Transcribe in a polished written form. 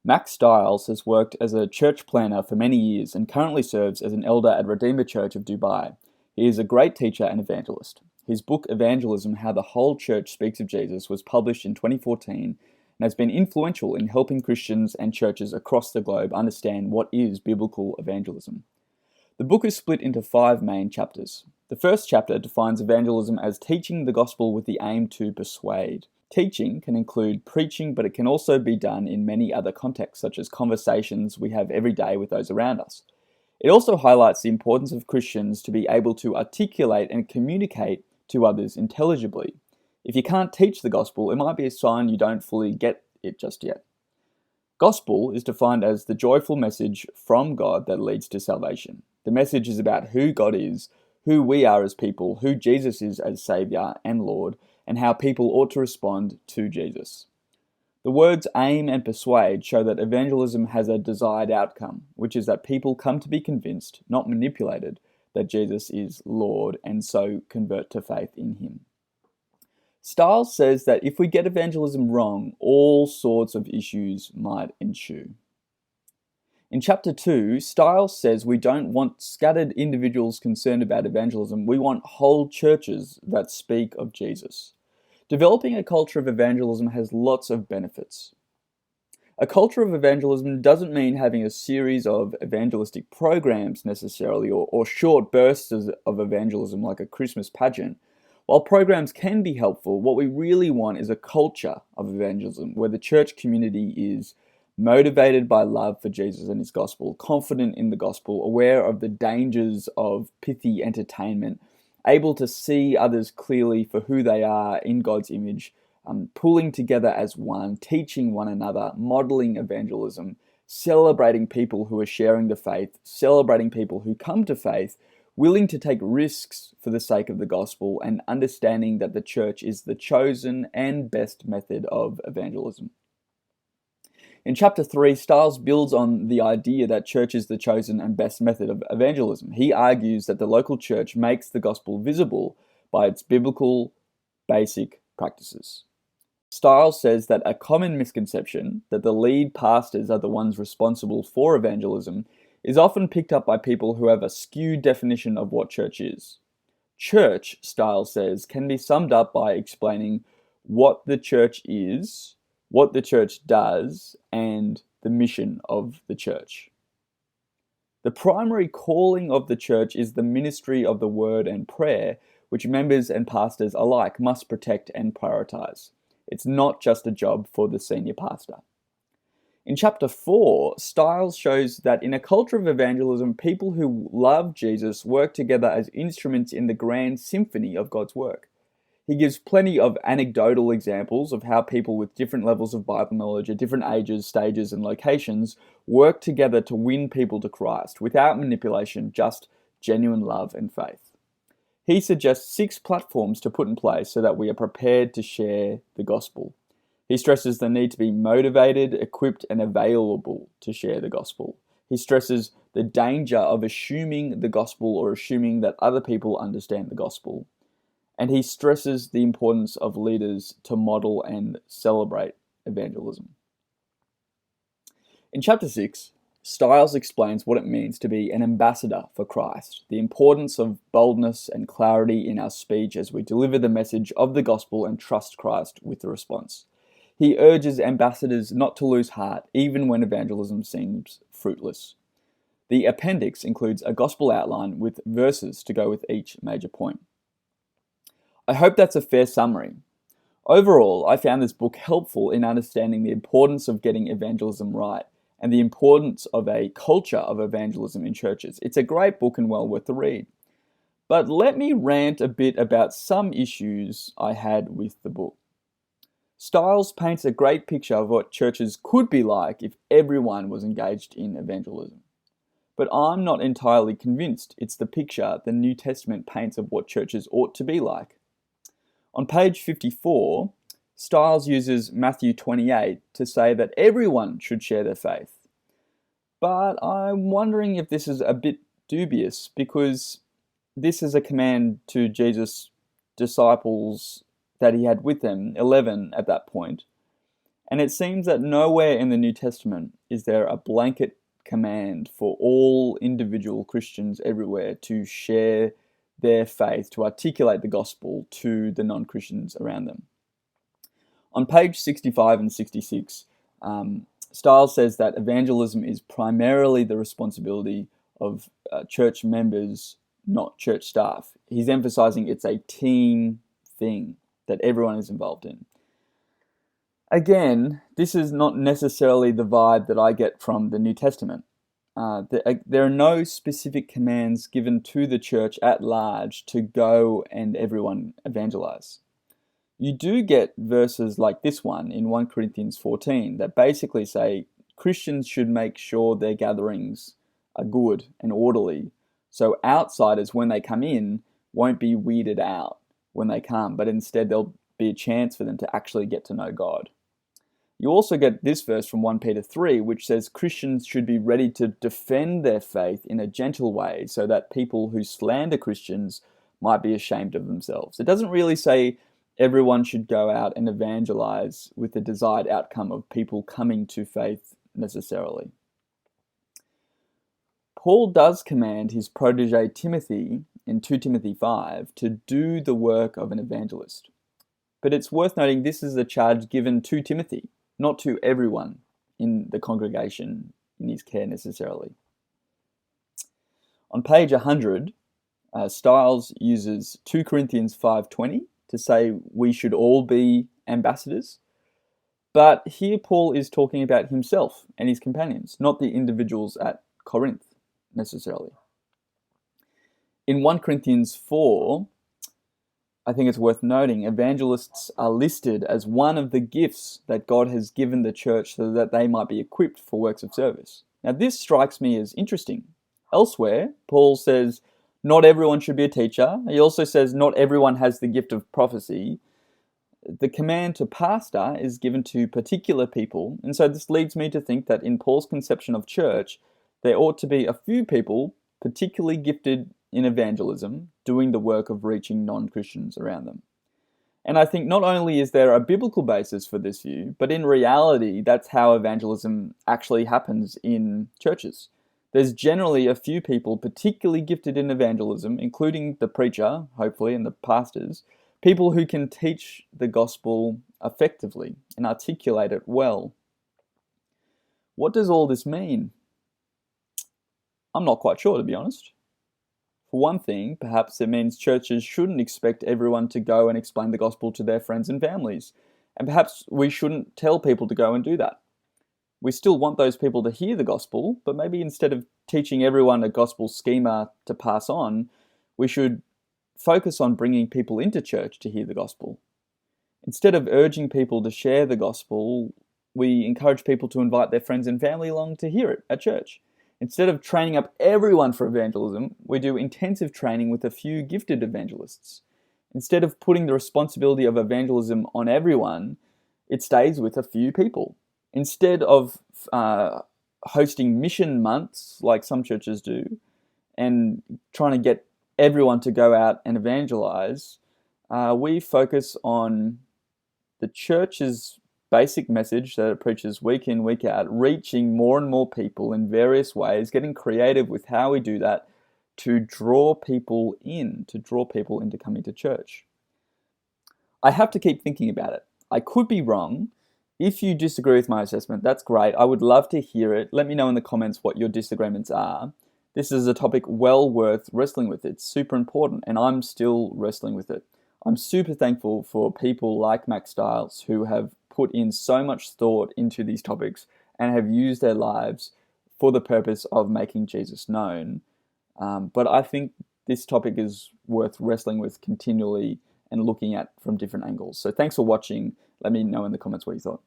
Mack Stiles has worked as a church planner for many years and currently serves as an elder at Redeemer Church of Dubai. He is a great teacher and evangelist. His book Evangelism, How the Whole Church Speaks of Jesus was published in 2014 and has been influential in helping Christians and churches across the globe understand what is biblical evangelism. The book is split into 5 main chapters. The first chapter defines evangelism as teaching the gospel with the aim to persuade. Teaching can include preaching, but it can also be done in many other contexts, such as conversations we have every day with those around us. It also highlights the importance of Christians to be able to articulate and communicate to others intelligibly. If you can't teach the gospel, it might be a sign you don't fully get it just yet. Gospel is defined as the joyful message from God that leads to salvation. The message is about who God is, who we are as people, who Jesus is as Saviour and Lord, and how people ought to respond to Jesus. The words aim and persuade show that evangelism has a desired outcome, which is that people come to be convinced, not manipulated, that Jesus is Lord and so convert to faith in him. Stiles says that if we get evangelism wrong, all sorts of issues might ensue. In chapter 2, Stiles says we don't want scattered individuals concerned about evangelism, we want whole churches that speak of Jesus. Developing a culture of evangelism has lots of benefits. A culture of evangelism doesn't mean having a series of evangelistic programs necessarily, or short bursts of evangelism like a Christmas pageant. While programs can be helpful, what we really want is a culture of evangelism where the church community is motivated by love for Jesus and his gospel, confident in the gospel, aware of the dangers of pithy entertainment, able to see others clearly for who they are in God's image, pulling together as one, teaching one another, modeling evangelism, celebrating people who are sharing the faith, celebrating people who come to faith, willing to take risks for the sake of the gospel, and understanding that the church is the chosen and best method of evangelism. In chapter 3, Stiles builds on the idea that church is the chosen and best method of evangelism. He argues that the local church makes the gospel visible by its biblical, basic practices. Stiles says that a common misconception that the lead pastors are the ones responsible for evangelism is often picked up by people who have a skewed definition of what church is. Church, Stiles says, can be summed up by explaining what the church is, what the church does, and the mission of the church. The primary calling of the church is the ministry of the word and prayer, which members and pastors alike must protect and prioritize. It's not just a job for the senior pastor. In chapter 4, Stiles shows that in a culture of evangelism, people who love Jesus work together as instruments in the grand symphony of God's work. He gives plenty of anecdotal examples of how people with different levels of Bible knowledge at different ages, stages, and locations work together to win people to Christ without manipulation, just genuine love and faith. He suggests 6 platforms to put in place so that we are prepared to share the gospel. He stresses the need to be motivated, equipped, and available to share the gospel. He stresses the danger of assuming the gospel or assuming that other people understand the gospel. And he stresses the importance of leaders to model and celebrate evangelism. In chapter 6, Stiles explains what it means to be an ambassador for Christ, the importance of boldness and clarity in our speech as we deliver the message of the gospel and trust Christ with the response. He urges ambassadors not to lose heart, even when evangelism seems fruitless. The appendix includes a gospel outline with verses to go with each major point. I hope that's a fair summary. Overall, I found this book helpful in understanding the importance of getting evangelism right and the importance of a culture of evangelism in churches. It's a great book and well worth the read. But let me rant a bit about some issues I had with the book. Stiles paints a great picture of what churches could be like if everyone was engaged in evangelism. But I'm not entirely convinced it's the picture the New Testament paints of what churches ought to be like. On page 54, Stiles uses Matthew 28 to say that everyone should share their faith. But I'm wondering if this is a bit dubious, because this is a command to Jesus' disciples that he had with him, 11 at that point. And it seems that nowhere in the New Testament is there a blanket command for all individual Christians everywhere to share their faith, to articulate the gospel to the non-Christians around them. On page 65 and 66, Stiles says that evangelism is primarily the responsibility of church members, not church staff. He's emphasizing it's a team thing that everyone is involved in. Again, this is not necessarily the vibe that I get from the New Testament. There are no specific commands given to the church at large to go and everyone evangelize. You do get verses like this one in 1 Corinthians 14 that basically say Christians should make sure their gatherings are good and orderly, so outsiders, when they come in, won't be weirded out when they come, but instead there'll be a chance for them to actually get to know God. You also get this verse from 1 Peter 3, which says Christians should be ready to defend their faith in a gentle way so that people who slander Christians might be ashamed of themselves. It doesn't really say everyone should go out and evangelize with the desired outcome of people coming to faith necessarily. Paul does command his protege Timothy in 2 Timothy 5 to do the work of an evangelist. But it's worth noting this is a charge given to Timothy, not to everyone in the congregation in his care necessarily. On page 100, Stiles uses 2 Corinthians 5:20 to say we should all be ambassadors. But here Paul is talking about himself and his companions, not the individuals at Corinth necessarily. In 1 Corinthians 4, I think it's worth noting, evangelists are listed as one of the gifts that God has given the church so that they might be equipped for works of service. Now, this strikes me as interesting. Elsewhere, Paul says not everyone should be a teacher. He also says not everyone has the gift of prophecy. The command to pastor is given to particular people, and so this leads me to think that in Paul's conception of church, there ought to be a few people particularly gifted in evangelism, doing the work of reaching non-Christians around them. And I think not only is there a biblical basis for this view, but in reality, that's how evangelism actually happens in churches. There's generally a few people particularly gifted in evangelism, including the preacher, hopefully, and the pastors, people who can teach the gospel effectively and articulate it well. What does all this mean? I'm not quite sure, to be honest. For one thing, perhaps it means churches shouldn't expect everyone to go and explain the gospel to their friends and families. And perhaps we shouldn't tell people to go and do that. We still want those people to hear the gospel, but maybe instead of teaching everyone a gospel schema to pass on, we should focus on bringing people into church to hear the gospel. Instead of urging people to share the gospel, we encourage people to invite their friends and family along to hear it at church. Instead of training up everyone for evangelism, we do intensive training with a few gifted evangelists. Instead of putting the responsibility of evangelism on everyone, it stays with a few people. Instead of hosting mission months, like some churches do, and trying to get everyone to go out and evangelize, we focus on the church's basic message that it preaches week in, week out, reaching more and more people in various ways, getting creative with how we do that to draw people into coming to church. I have to keep thinking about it. I could be wrong. If you disagree with my assessment, that's great. I would love to hear it. Let me know in the comments what your disagreements are. This is a topic well worth wrestling with. It's super important, and I'm still wrestling with it. I'm super thankful for people like Mack Stiles who have put in so much thought into these topics and have used their lives for the purpose of making Jesus known. But I think this topic is worth wrestling with continually and looking at from different angles. So thanks for watching. Let me know in the comments what you thought.